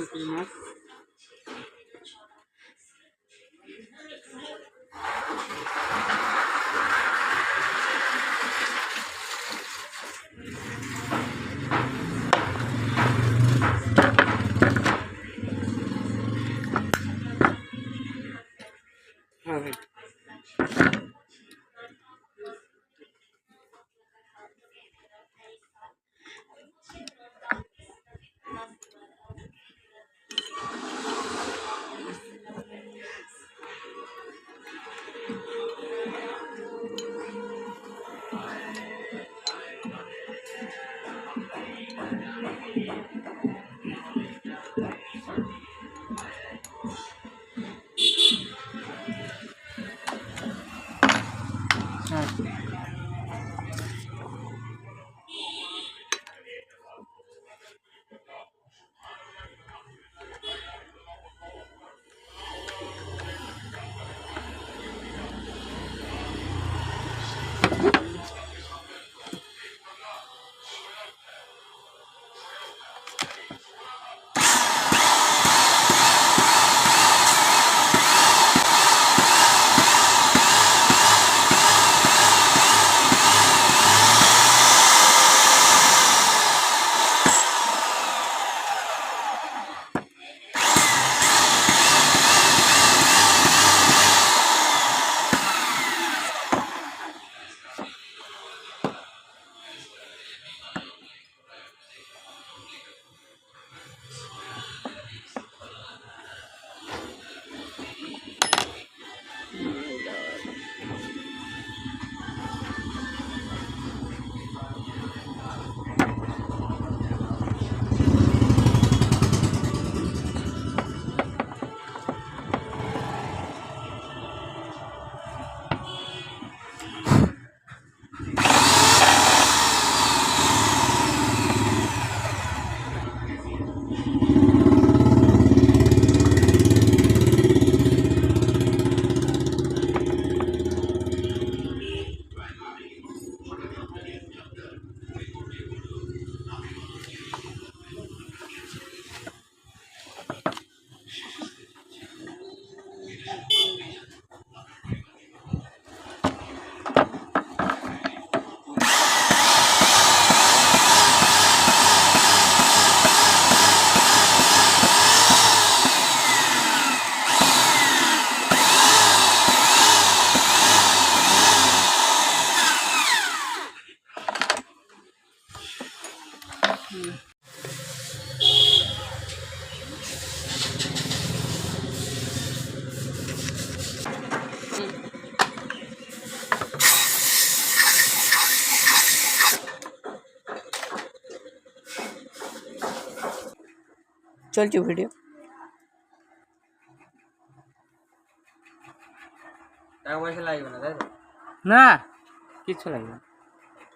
পুঁটি মাছ। হ্যাঁ ভাই চলছে ভিডিও। টাকা পয়সা লাগবে না, তাই তো? না কিচ্ছু লাগবে না।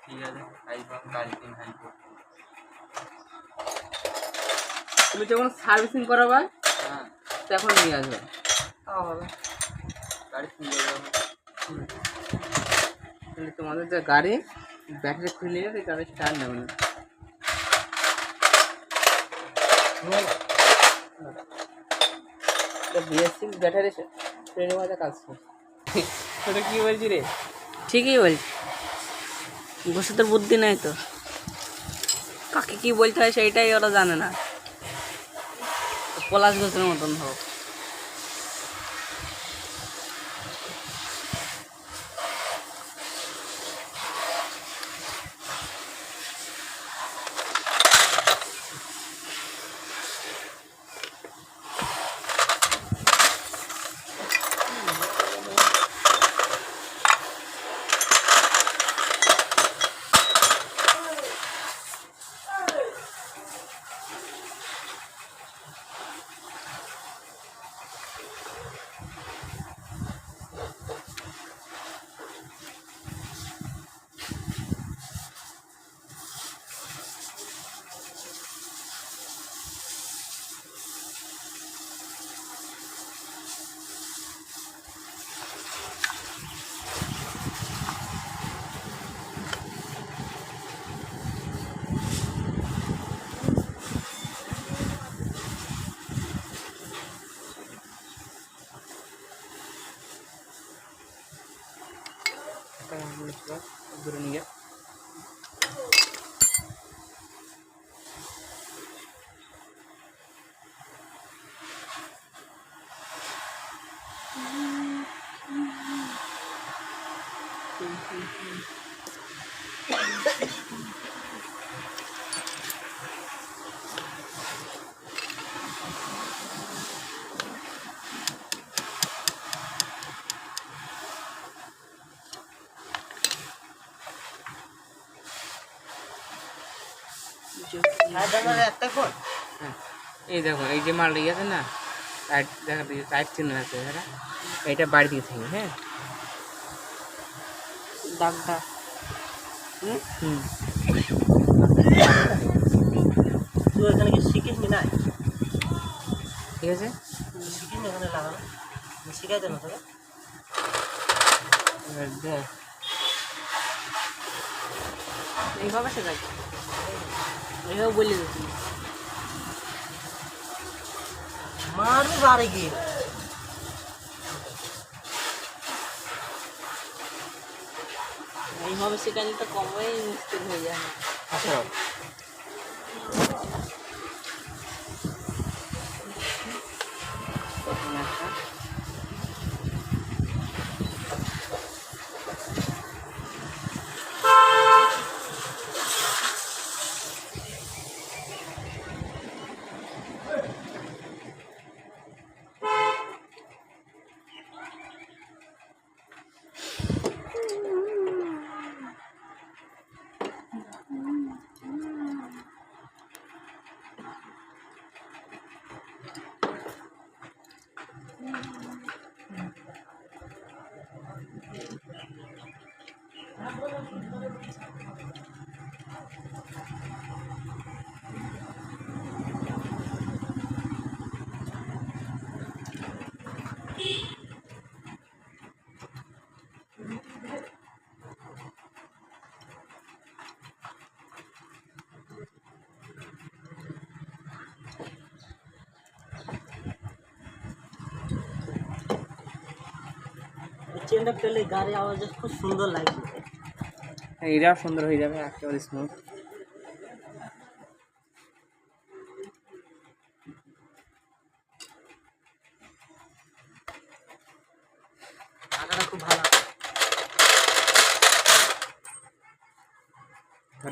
ঠিক আছে, আইফোন কাল দিন আইফোন। তুমি যখন সার্ভিসিং করাবা হ্যাঁ তখন নিয়ে আসবে, তাও হবে। গাড়ি খুলে যাবে। কিন্তু তোমাদের যে গাড়ি ব্যাটারি খুলে নিয়ে গেছে, গাড়ি স্টার্ট নেবে না। BS6 ব্যাটারি ট্রেনে বাজা কাজ করছে। ওটা কি বলছি রে? ঠিকই বলছি, ঘোষাতের বুদ্ধি নাই তো, কাকে কি বলতে হয় সেইটাই ওরা জানে না। পলাশ ঘোষের মতন হোক। দূরে নিয়ে এই দেখো এই যে মালটা আছে না টাইট দেখা দিচ্ছে টাইট চিহ্ন আছে হ্যাঁ এটা বাড়ি দিকে থাকে হ্যাঁ দাগটা হুম তুই এখানে কি শিখিস নি না? ঠিক আছে শিখিস নি এখানে লাগানো? শিখাই দেন তোকে। এবার দেখ এইভাবে শেখাই এইভাবে বলে দিচ্ছি মারবি বাড়ি গিয়ে। এইভাবে শেখালে তো কমই মুশকিল হয়ে যায় আচ্ছা প্রথমে একটা চেনটা পেলে গাড়ি আওয়াজ খুব সুন্দর লাগবে। এটাও সুন্দর হয়ে যাবে একেবারে স্মুথ আটাটা খুব ভালো।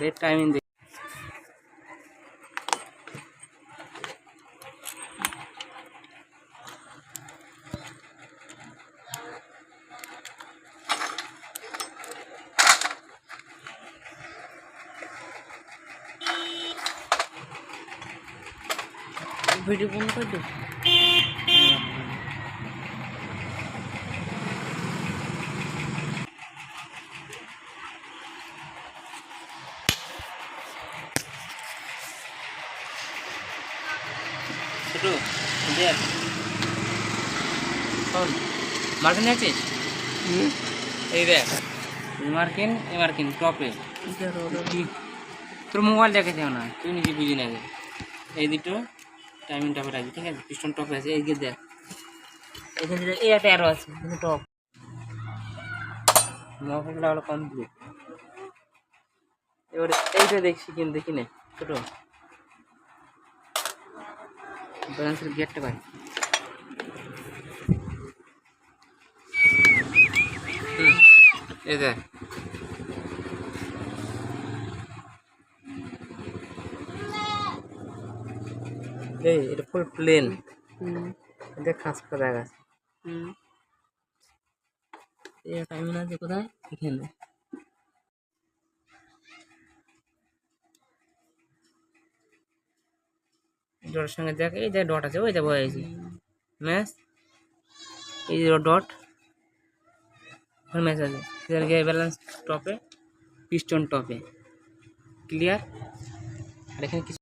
রেড টাইমিং দেখ ভিডিও বন্ধ করে দেব ছোট দেখ শোন মার্কিন আছিস এই দেখ মার্কিন টপে তোর মোবাইল দেখেছে না তুই নিজে বুঝি না এই দুটো টাইমিং টপে রাখবি ঠিক আছে পিস্টন টপে আছে এই দেখ এখানে এই একটা অ্যারো আছে কিন্তু টপ মফাগুলো হলো কমপ্লিট এবারে এইটা দেখছি কিন্তু দেখি না ছোটো ব্যালেন্সের গিয়ারটা ভাই এই দেখ এই এটা ফুল প্লেন এটা খাস করে দেখা আছে এই টাইমিং আছে কোথায় এখানে ডটের সঙ্গে দেখ এই যে ডট আছে ওই যে বয়েছি ম্যাচ এই যে ডট ওখানে ম্যাচ আছে গিয়ার ব্যালেন্স টপে পিস্টন টপে ক্লিয়ার আর এখানে কিছু